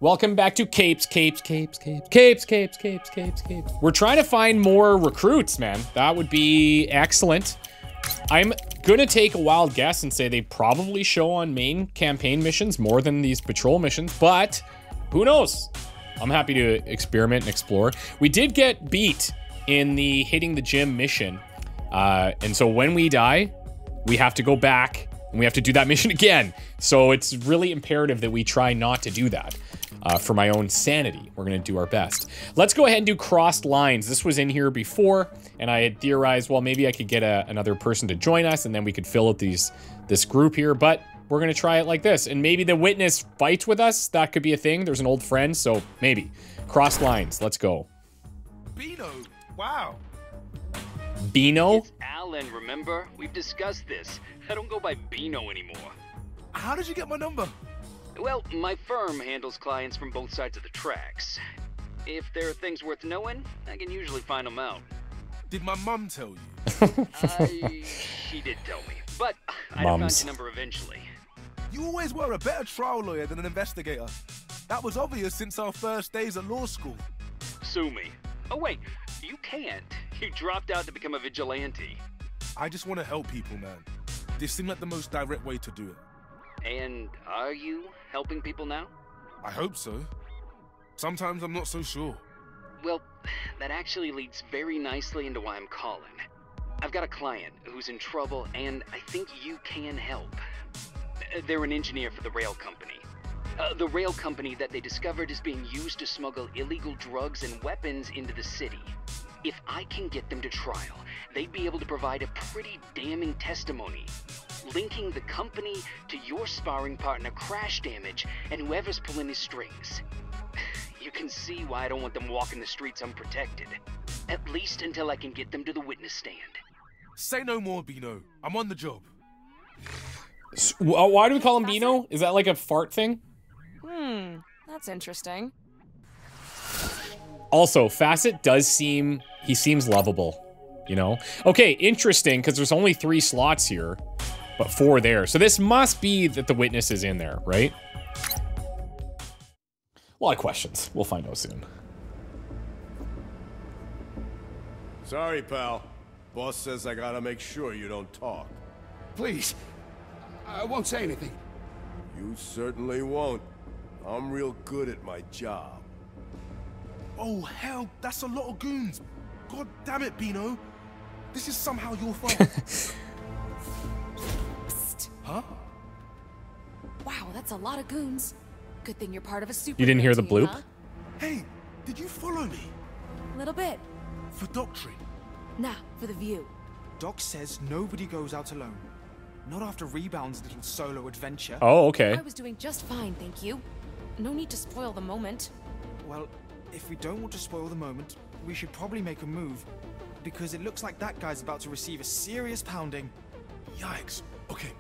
Welcome back to Capes. We're trying to find more recruits, man. That would be excellent. I'm gonna take a wild guess and say they probably show on main campaign missions more than these patrol missions, but who knows? I'm happy to experiment and explore. We did get beat in the hitting the gym mission. And so when we die, we have to go back and we have to do that mission again. So it's really imperative that we try not to do that. For my own sanity, we're gonna do our best. Let's go ahead and do crossed lines. This was in here before, and I had theorized, well, maybe I could get another person to join us, and then we could fill out this group here, but we're gonna try it like this. And maybe the witness fights with us. That could be a thing. There's an old friend, so maybe. Crossed lines, let's go. BEANO, wow. BEANO? It's Alan, remember? We've discussed this. I don't go by BEANO anymore. How did you get my number? Well, my firm handles clients from both sides of the tracks. If there are things worth knowing, I can usually find them out. Did my mum tell you? She did tell me, but I found your number eventually. You always were a better trial lawyer than an investigator. That was obvious since our first days at law school. Sue me. Oh wait, you can't. You dropped out to become a vigilante. I just want to help people, man. This seemed like the most direct way to do it. And are you helping people now? I hope so. Sometimes I'm not so sure. Well, that actually leads very nicely into why I'm calling. I've got a client who's in trouble, and I think you can help. They're an engineer for the rail company. The rail company that they discovered is being used to smuggle illegal drugs and weapons into the city. If I can get them to trial, they'd be able to provide a pretty damning testimony, linking the company to your sparring partner Crash Damage and whoever's pulling his strings. You can see why I don't want them walking the streets unprotected. At least until I can get them to the witness stand. Say no more, BEANO. I'm on the job. Why do we call him BEANO? Is that like a fart thing? That's interesting. Also, Facet does seem, he seems lovable, you know? Okay, interesting, because there's only 3 slots here, but 4 there. So this must be that the witness is in there, right? A lot of questions. We'll find out soon. Sorry, pal. Boss says I gotta make sure you don't talk. Please, I won't say anything. You certainly won't. I'm real good at my job. Oh, hell, that's a lot of goons. God damn it, BEANO. This is somehow your fault. Psst. Huh? Wow, that's a lot of goons. Good thing you're part of a super. You didn't hear the team, bloop? huh? Hey, did you follow me? Little bit. For doctrine? Nah, for the view. Doc says nobody goes out alone. Not after Rebound's little solo adventure. Oh, okay. I was doing just fine, thank you. No need to spoil the moment. Well, if we don't want to spoil the moment, we should probably make a move. Because it looks like that guy's about to receive a serious pounding. Yikes. Okay,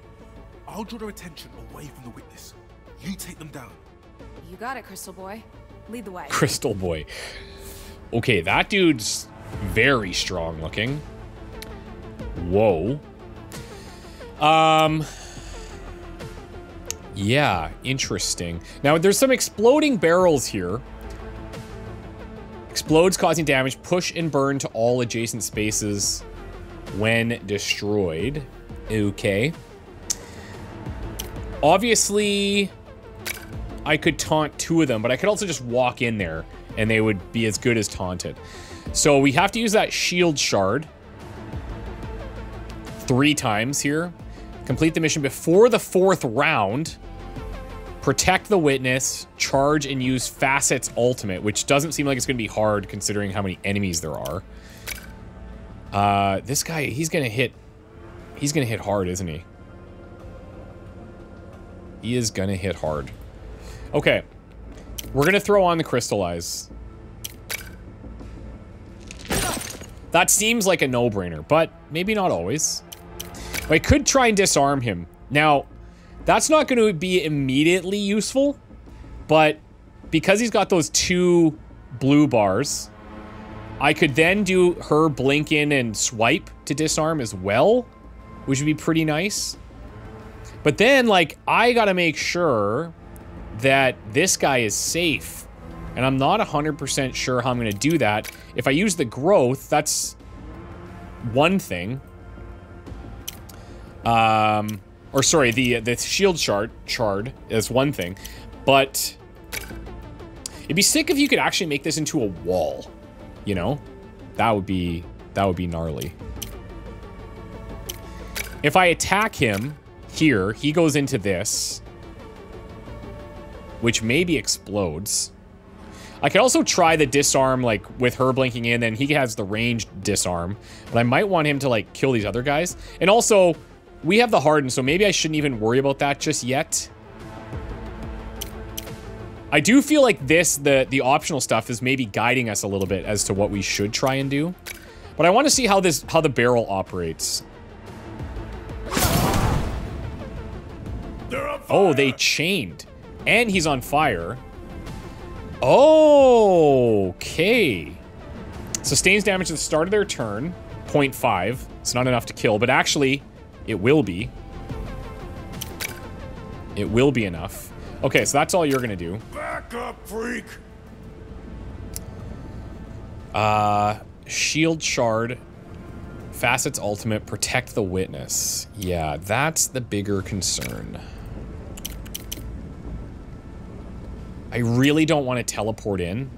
I'll draw their attention away from the witness. You take them down. You got it, Crystal Boy. Lead the way. Crystal Boy. Okay, that dude's very strong looking. Whoa. Yeah, interesting. Now, there's some exploding barrels here. Explodes causing damage. Push and burn to all adjacent spaces when destroyed. Okay. Obviously, I could taunt 2 of them, but I could also just walk in there and they would be as good as taunted. So we have to use that shield shard 3 times here. Complete the mission before the 4th round. Protect the witness, charge and use Facet's ultimate, which doesn't seem like it's gonna be hard considering how many enemies there are. This guy, he's gonna hit hard, isn't he? He is gonna hit hard. Okay, we're gonna throw on the crystal eyes. That seems like a no-brainer, but maybe not always. I could try and disarm him. Now, that's not going to be immediately useful, but because he's got those 2 blue bars, I could then do her blink in and swipe to disarm as well, which would be pretty nice. But then, like, I gotta make sure that this guy is safe. And I'm not 100% sure how I'm going to do that. If I use the growth, that's one thing. Or sorry, the shield shard is one thing. But it'd be sick if you could actually make this into a wall. You know? That would be gnarly. If I attack him here, he goes into this, which maybe explodes. I could also try the disarm, like, with her blinking in, and he has the ranged disarm. But I might want him to, like, kill these other guys. And also, we have the harden, so maybe I shouldn't even worry about that just yet. I do feel like this, the optional stuff, is maybe guiding us a little bit as to what we should try and do. But I want to see how the barrel operates. Oh, they chained. And he's on fire. Oh, okay. Sustains damage at the start of their turn. 0.5. It's not enough to kill, but actually, it will be. It will be enough. Okay, so that's all you're gonna do. Back up, freak! Shield shard. Facets ultimate. Protect the witness. Yeah, that's the bigger concern. I really don't want to teleport in.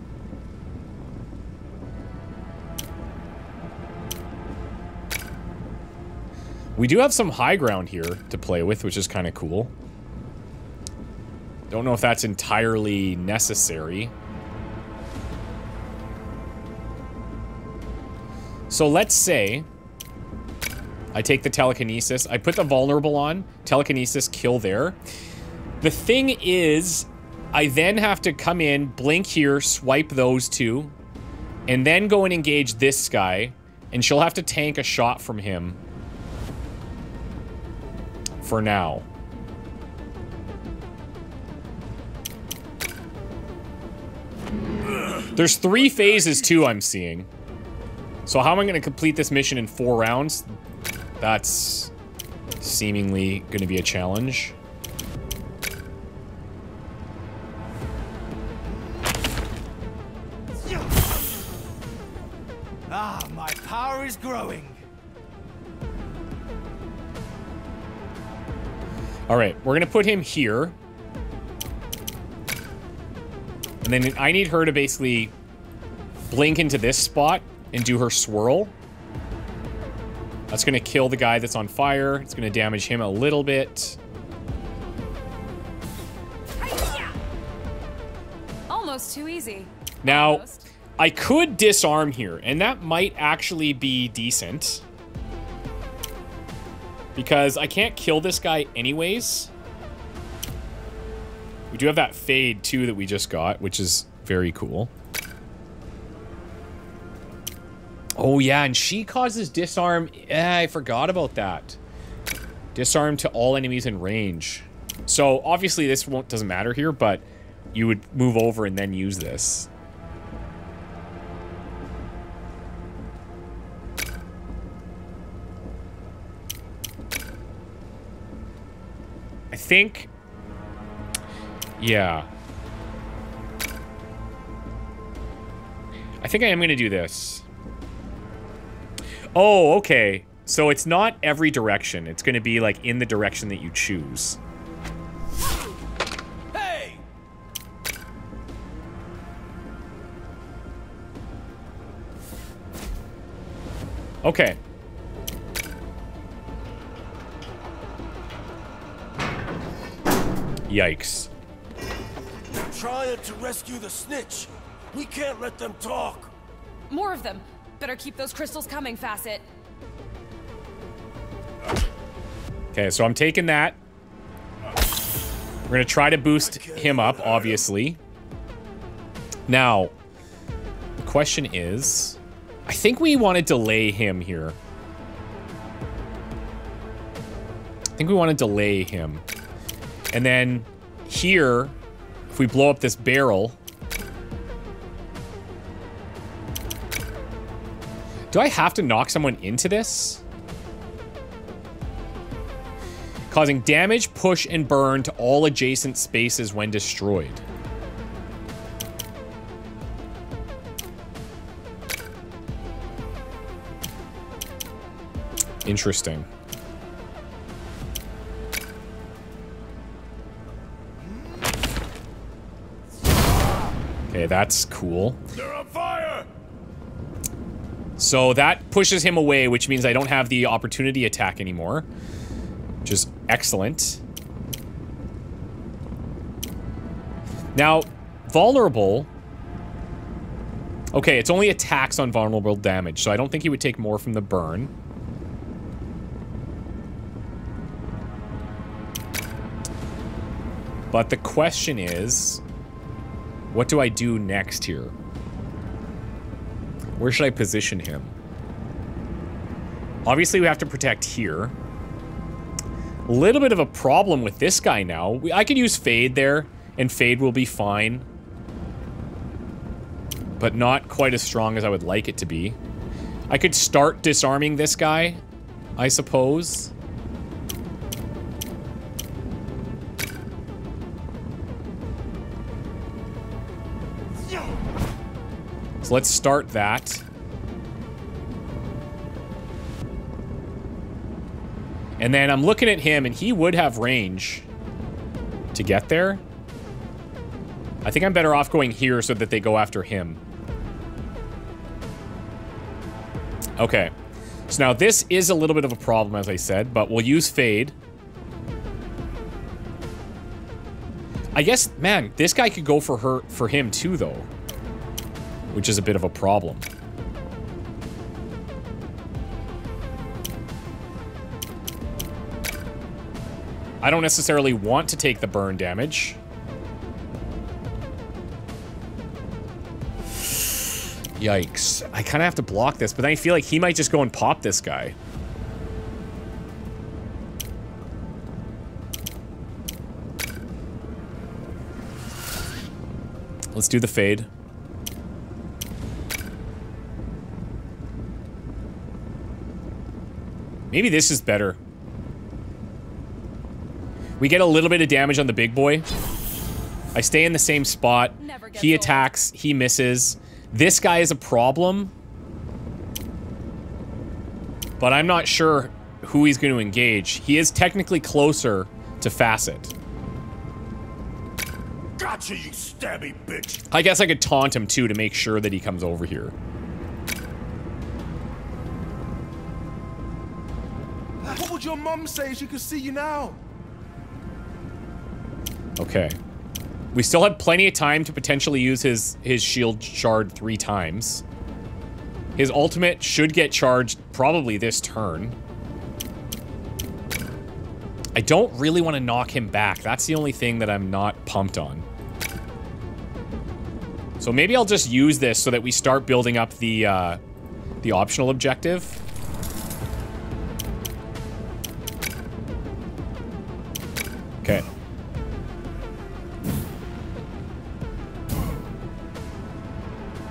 We do have some high ground here to play with, which is kind of cool. Don't know if that's entirely necessary. So let's say I take the telekinesis. I put the vulnerable on. Telekinesis, kill there. The thing is, I then have to come in, blink here, swipe those two, and then go and engage this guy, and she'll have to tank a shot from him. For now. There's 3 phases too, I'm seeing. So how am I going to complete this mission in 4 rounds? That's seemingly going to be a challenge. Ah, my power is growing. All right, we're going to put him here. And then I need her to basically blink into this spot and do her swirl. That's going to kill the guy that's on fire. It's going to damage him a little bit. Almost too easy. Now, Almost. I could disarm here, and that might actually be decent. Because I can't kill this guy anyways. We do have that fade, too, that we just got, which is very cool. Oh, yeah, and she causes disarm. I forgot about that. Disarm to all enemies in range. So, obviously, this doesn't matter here, but you would move over and then use this. I think... yeah. I think I am going to do this. Oh, okay. So it's not every direction. It's going to be, like, in the direction that you choose. Hey! Okay. Yikes. They're trying to rescue the snitch. We can't let them talk. More of them. Better keep those crystals coming, Facet. Okay, so I'm taking that. We're going to try to boost him up, obviously. Now, the question is... I think we want to delay him here. I think we want to delay him. And then here, if we blow up this barrel... Do I have to knock someone into this? causing damage, push, and burn to all adjacent spaces when destroyed. Interesting. Okay, that's cool. They're on fire! So that pushes him away, which means I don't have the opportunity attack anymore, which is excellent. Now, vulnerable. Okay, it's only attacks on vulnerable damage, so I don't think he would take more from the burn. But the question is, what do I do next here? Where should I position him? Obviously, we have to protect here. A little bit of a problem with this guy now. I could use Fade there, and Fade will be fine. But not quite as strong as I would like it to be. I could start disarming this guy, I suppose. So let's start that. And then I'm looking at him, and he would have range to get there. I think I'm better off going here so that they go after him. Okay. So now this is a little bit of a problem, as I said, but we'll use Fade. I guess, man, this guy could go for him too, though. Which is a bit of a problem. I don't necessarily want to take the burn damage. Yikes. I kind of have to block this, but then I feel like he might just go and pop this guy. Let's do the Fade. Maybe this is better. We get a little bit of damage on the big boy. I stay in the same spot. He attacks. He misses. This guy is a problem. But I'm not sure who he's going to engage. He is technically closer to Facet. Gotcha, you stabby bitch! I guess I could taunt him too to make sure that he comes over here. What would your mum say if she could see you now? Okay. We still have plenty of time to potentially use his shield shard 3 times. His ultimate should get charged probably this turn. I don't really want to knock him back. That's the only thing that I'm not pumped on. So maybe I'll just use this so that we start building up the optional objective. Okay.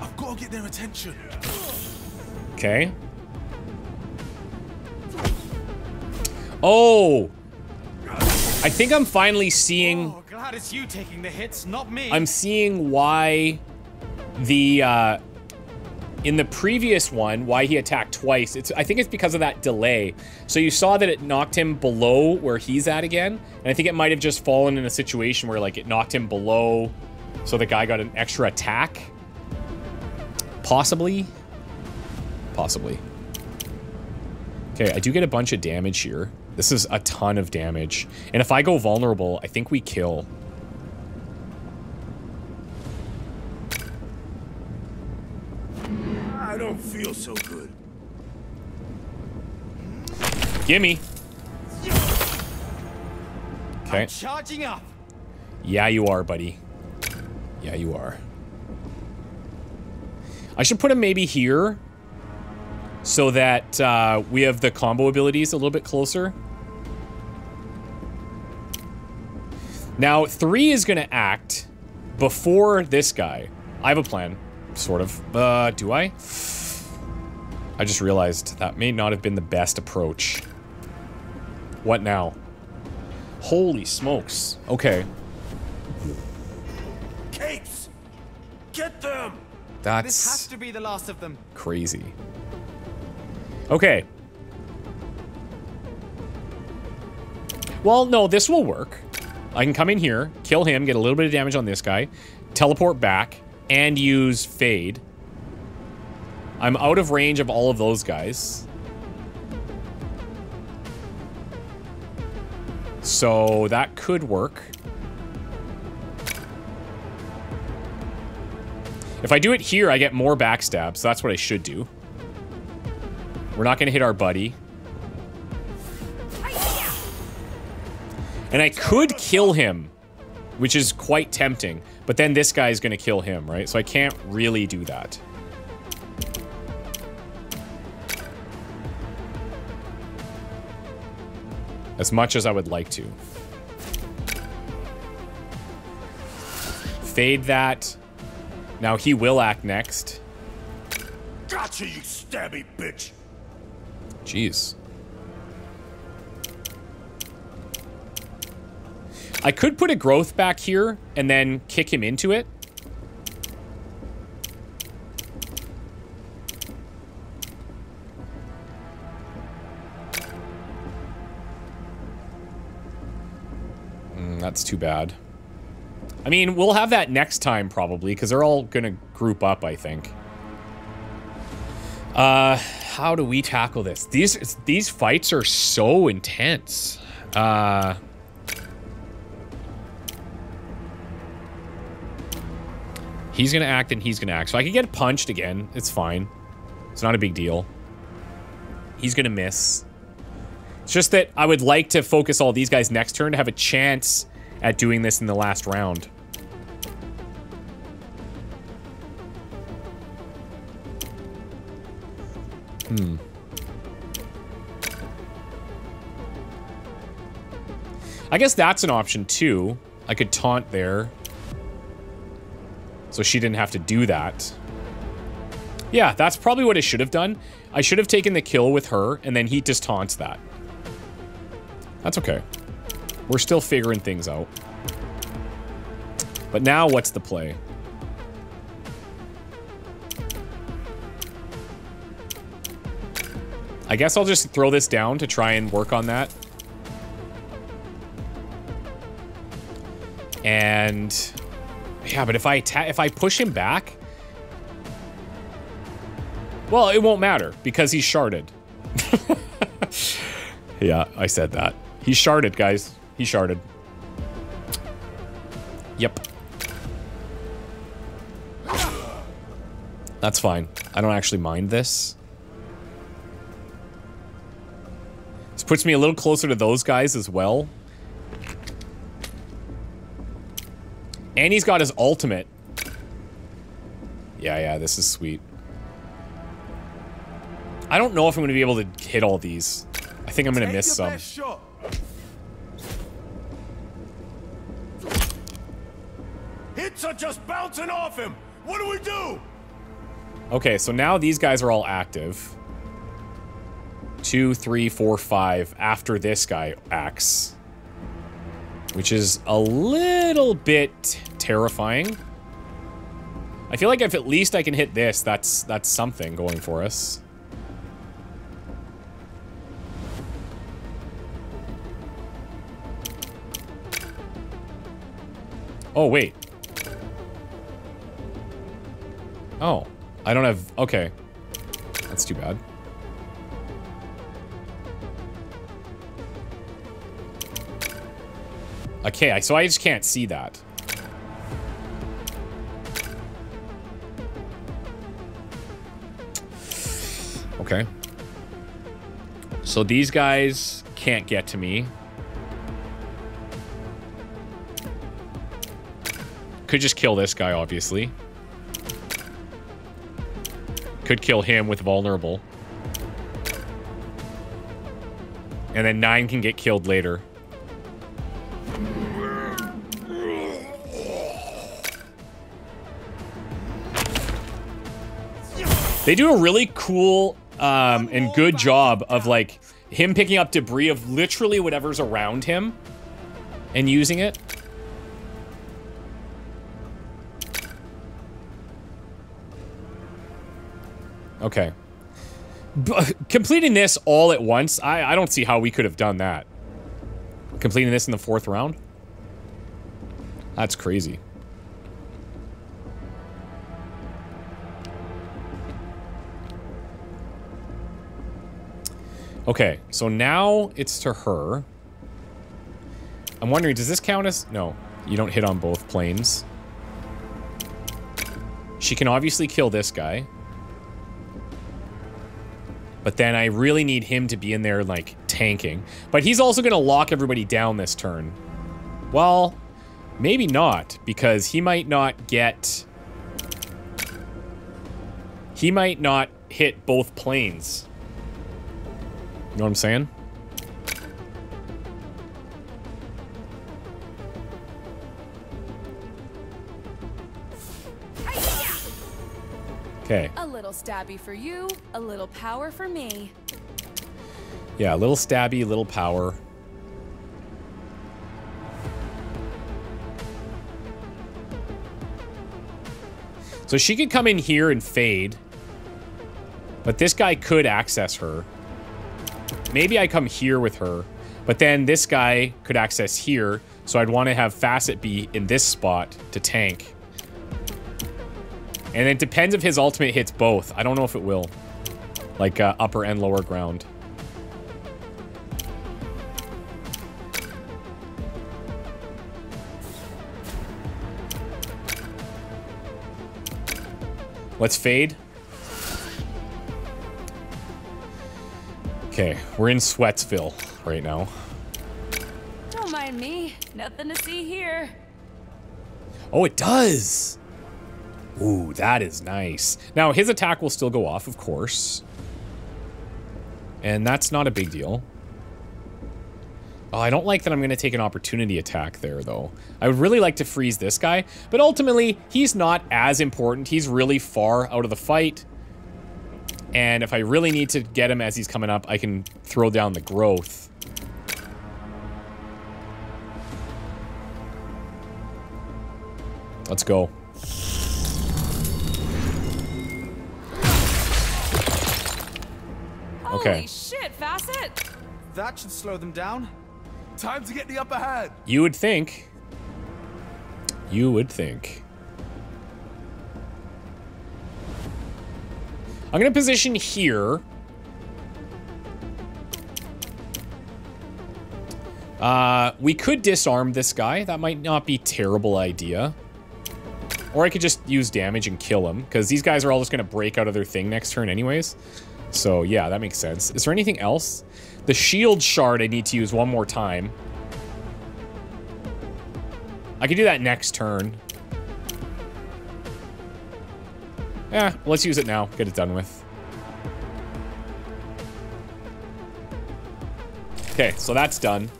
I've got to get their attention. Okay. Oh! I think I'm finally seeing... Oh, glad it's you taking the hits, not me. I'm seeing why the, in the previous one, why he attacked twice. I think it's because of that delay. So you saw that it knocked him below where he's at again. And I think it might have just fallen in a situation where, like, it knocked him below, so the guy got an extra attack. Possibly. Possibly. Okay, I do get a bunch of damage here. This is a ton of damage. And if I go vulnerable, I think we kill. I don't feel so good. Gimme. Okay. I'm charging up. Yeah, you are, buddy. Yeah, you are. I should put him maybe here so that we have the combo abilities a little bit closer. Now, 3 is going to act before this guy. I have a plan, sort of. Do I? I just realized that may not have been the best approach. What now? Holy smokes. Okay. Capes! Get them! That's This has to be the last of them. crazy. Okay. Well, no, this will work. I can come in here, kill him, get a little bit of damage on this guy, teleport back, and use Fade. I'm out of range of all of those guys. So that could work. If I do it here, I get more backstab, so that's what I should do. We're not gonna hit our buddy. And I could kill him, which is quite tempting, but then this guy's gonna kill him, right? So I can't really do that. As much as I would like to. Fade that. Now he will act next. Gotcha, you stabby bitch! Jeez. I could put a growth back here and then kick him into it. That's too bad. I mean, we'll have that next time probably, because they're all gonna group up, I think. How do we tackle this? These fights are so intense. He's gonna act and he's gonna act. So I can get punched again. It's fine. It's not a big deal. He's gonna miss. It's just that I would like to focus all these guys next turn to have a chance at doing this in the last round. I guess that's an option too. I could taunt there. So she didn't have to do that. Yeah, that's probably what I should have done. I should have taken the kill with her, and then he just taunts that. That's okay. We're still figuring things out. But now, what's the play? I guess I'll just throw this down to try and work on that. And... yeah, but if I push him back... well, it won't matter, because he's sharded. Yeah, I said that. He's sharded, guys. He's sharded. Yep. That's fine. I don't actually mind this. This puts me a little closer to those guys as well. And he's got his ultimate. Yeah, this is sweet. I don't know if I'm going to be able to hit all these. I think I'm going to miss some. Hits are just bouncing off him! What do we do? Okay, so now these guys are all active. 2, 3, 4, 5 after this guy acts. Which is a little bit terrifying. I feel like if at least I can hit this, that's something going for us. Oh, wait. Oh, I don't have... okay. That's too bad. Okay, so I just can't see that. Okay. So these guys can't get to me. Could just kill this guy, obviously. Could kill him with vulnerable. And then 9 can get killed later. They do a really cool and good job of, like, him picking up debris of literally whatever's around him and using it. Okay. Completing this all at once, I don't see how we could have done that. Completing this in the 4th round? That's crazy. Okay, so now it's to her. I'm wondering, does this count as... No, you don't hit on both planes. She can obviously kill this guy. But then I really need him to be in there, like, tanking. But he's also going to lock everybody down this turn. Well, maybe not, because he might not get... He might not hit both planes. You know what I'm saying? Okay. A little stabby for you, a little power for me. Yeah, a little stabby, little power. So she could come in here and fade. But this guy could access her. Maybe I come here with her. But then this guy could access here. So I'd want to have Facet be in this spot to tank. And it depends if his ultimate hits both. I don't know if it will. Like upper and lower ground. Let's fade. Okay, we're in Sweatsville right now. Don't mind me. Nothing to see here. Oh, it does! Ooh, that is nice. Now, his attack will still go off, of course. And that's not a big deal. Oh, I don't like that I'm going to take an opportunity attack there, though. I would really like to freeze this guy, but ultimately, he's not as important. He's really far out of the fight. And if I really need to get him as he's coming up, I can throw down the growth. Let's go. Okay. Holy shit, Facet! That should slow them down. Time to get the upper hand. You would think. You would think. I'm going to position here. We could disarm this guy. That might not be a terrible idea. Or I could just use damage and kill him, because these guys are all just going to break out of their thing next turn anyways. So, yeah, that makes sense. Is there anything else? The shield shard I need to use one more time. I could do that next turn. Yeah, let's use it now. Get it done with. Okay, so that's done.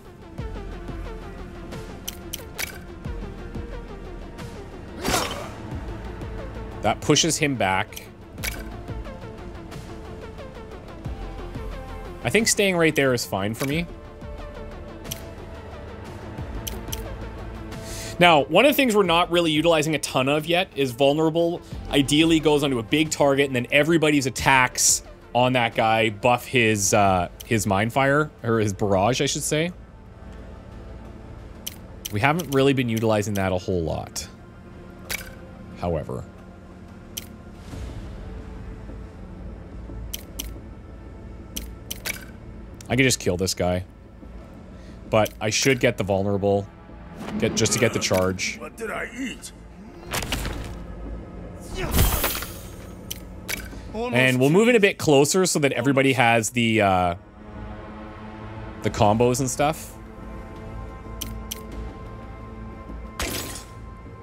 That pushes him back. I think staying right there is fine for me. Now, one of the things we're not really utilizing a ton of yet is vulnerable. Ideally goes onto a big target, and then everybody's attacks on that guy buff his mine fire, or his barrage, I should say. We haven't really been utilizing that a whole lot. However. I could just kill this guy. But I should get the vulnerable. Just to get the charge. What did I eat? And we'll move in a bit closer so that everybody has the combos and stuff.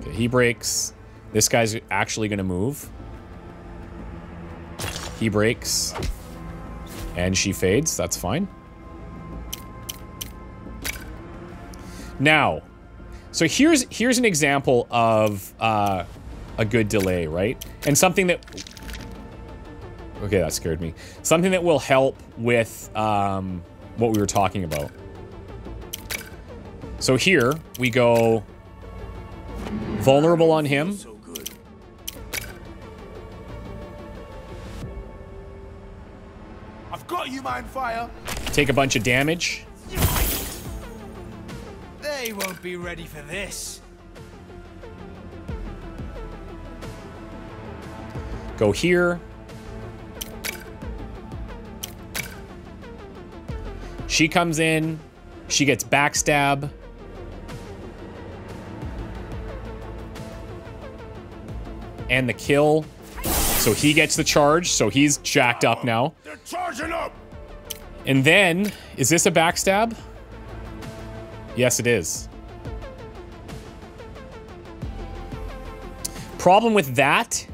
Okay, he breaks. This guy's actually gonna move. He breaks. And she fades. That's fine. Now, so here's an example of a good delay, right? And something that... Okay, that scared me. Something that will help with what we were talking about. So here we go vulnerable on him. So good. I've got you, Mindfire. Take a bunch of damage. They won't be ready for this. Go here. She comes in. She gets backstab. And the kill. So he gets the charge. So he's jacked up now. They're charging up. And then, is this a backstab? Yes, it is. Problem with that?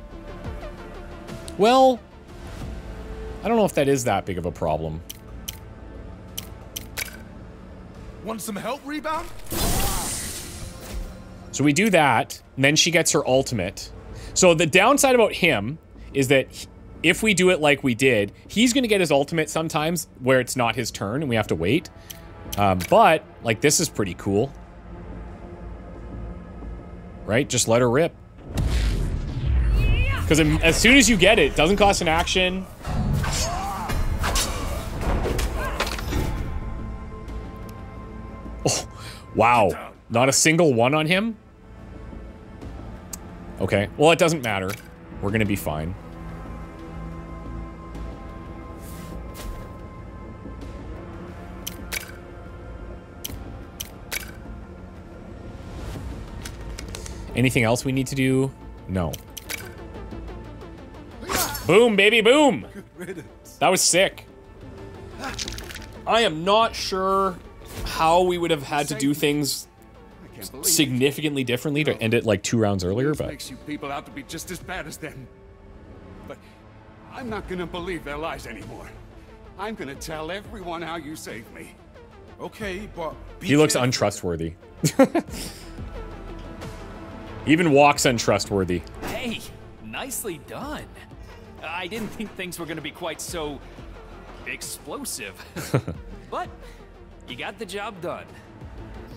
Well, I don't know if that is that big of a problem. Want some help, Rebound? So we do that, and then she gets her ultimate. So the downside about him is that if we do it like we did, he's going to get his ultimate sometimes where it's not his turn and we have to wait. But, like, this is pretty cool. Right? Just let her rip. Because as soon as you get it, it doesn't cost an action. Oh, wow. Not a single one on him? Okay. Well, it doesn't matter. We're going to be fine. Anything else we need to do? No. Boom, baby, boom! That was sick. I am not sure how we would have had to do things significantly differently to end it like 2 rounds earlier, but... Makes you people out to be just as bad as them. But I'm not gonna believe their lies anymore. I'm gonna tell everyone how you saved me. Okay, but... He looks untrustworthy. Even walks untrustworthy. Hey, nicely done. I didn't think things were gonna be quite so explosive. But you got the job done.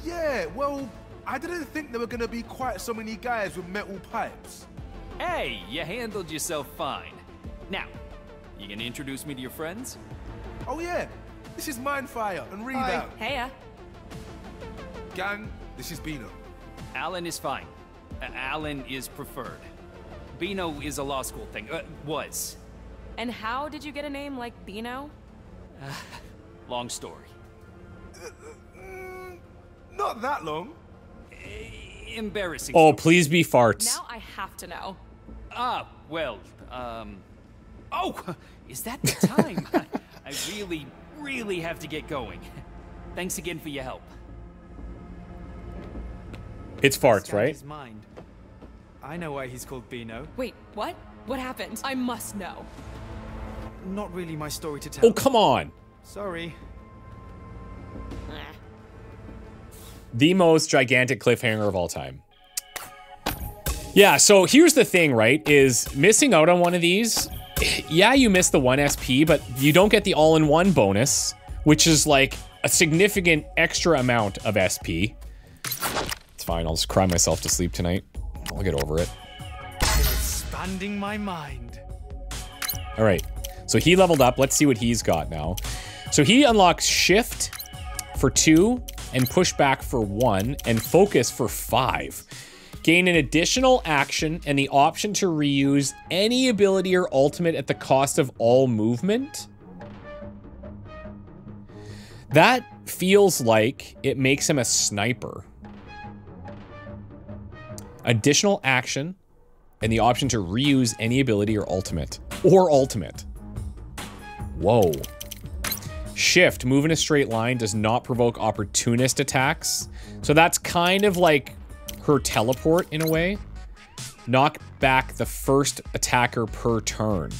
Yeah, well, I didn't think there were gonna be quite so many guys with metal pipes. Hey, you handled yourself fine. Now, you gonna introduce me to your friends? Oh yeah, this is Mindfire and Rebound. Heya. Gang, this is BEANO. Alan is fine. Alan is preferred. BEANO is a law school thing. Was. And how did you get a name like BEANO? Long story. Not that long. Embarrassing. Oh, please be farts. Now I have to know. Ah, well, Oh, is that the time? I really have to get going. Thanks again for your help. It's farts, Scanned right? his mind. I know why he's called BEANO. Wait, what? What happened? I must know. Not really my story to tell. Oh, come on. Sorry. The most gigantic cliffhanger of all time. Yeah, so here's the thing, right? Is missing out on one of these, yeah, you miss the 1 SP, but you don't get the all-in-one bonus, which is like a significant extra amount of SP. It's fine, I'll just cry myself to sleep tonight. I'll get over it. Expanding my mind. All right, so he leveled up. Let's see what he's got now. So he unlocks Shift for 2 and Pushback for 1 and Focus for 5. Gain an additional action and the option to reuse any ability or ultimate at the cost of all movement. That feels like it makes him a sniper. Additional action and the option to reuse any ability or ultimate. Or ultimate. Whoa. Shift, move in a straight line, does not provoke opportunist attacks. So that's kind of like her teleport in a way. Knock back the first attacker per turn.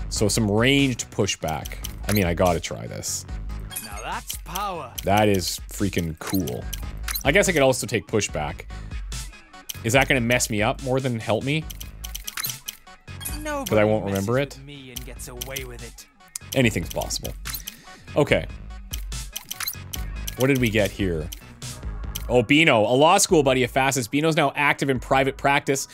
So some ranged pushback. I mean, I gotta try this. Now that's power. That is freaking cool. I guess I could also take pushback. Is that gonna mess me up more than help me? Because I won't remember it. Me and gets away with it. Anything's possible. Okay. What did we get here? Oh, BEANO, a law school buddy of Fastest. BEANO's now active in private practice.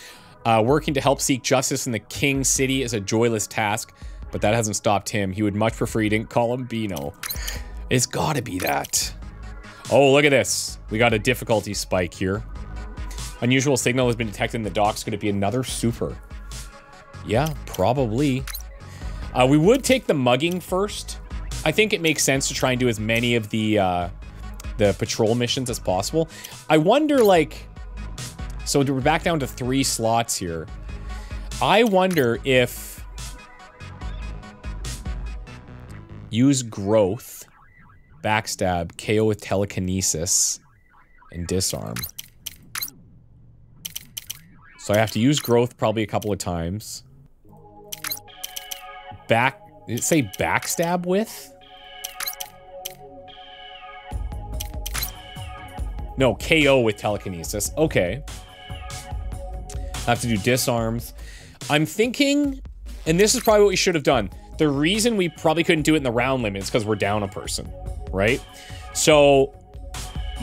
Working to help seek justice in the King City is a joyless task, but that hasn't stopped him. He would much prefer you didn't call him BEANO. It's gotta be that. Oh, look at this. We got a difficulty spike here. Unusual signal has been detected in the docks. Could it be another super? Yeah, probably. We would take the mugging first. I think it makes sense to try and do as many of the patrol missions as possible. I wonder, like... So we're back down to 3 slots here. I wonder if... Use growth, backstab, KO with telekinesis, and disarm. So I have to use growth probably a couple of times. Did it say backstab with? No, KO with telekinesis. Okay. I have to do disarms. I'm thinking, and this is probably what we should have done. The reason we probably couldn't do it in the round limit is because we're down a person, right? So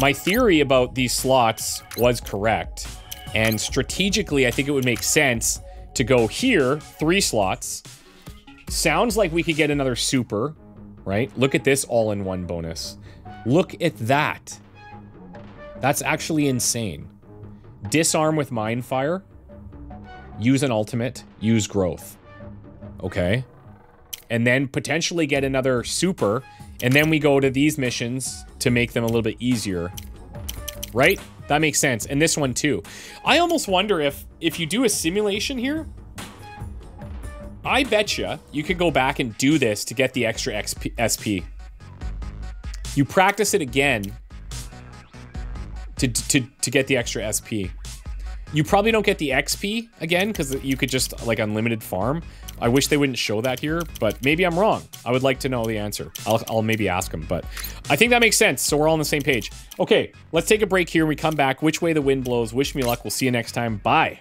my theory about these slots was correct. And strategically, I think it would make sense to go here, 3 slots. Sounds like we could get another super, right? Look at this all-in-one bonus. Look at that. That's actually insane. Disarm with Mind Fire. Use an ultimate. Use growth. Okay. And then potentially get another super. And then we go to these missions to make them a little bit easier. Right? That makes sense. And this one too. I almost wonder if you do a simulation here, I betcha you could go back and do this to get the extra SP. You practice it again to get the extra SP. You probably don't get the XP again because you could just like unlimited farm. I wish they wouldn't show that here, but maybe I'm wrong. I would like to know the answer. I'll maybe ask them, but I think that makes sense. So we're all on the same page. Okay, let's take a break here. We come back. Which way the wind blows. Wish me luck. We'll see you next time. Bye.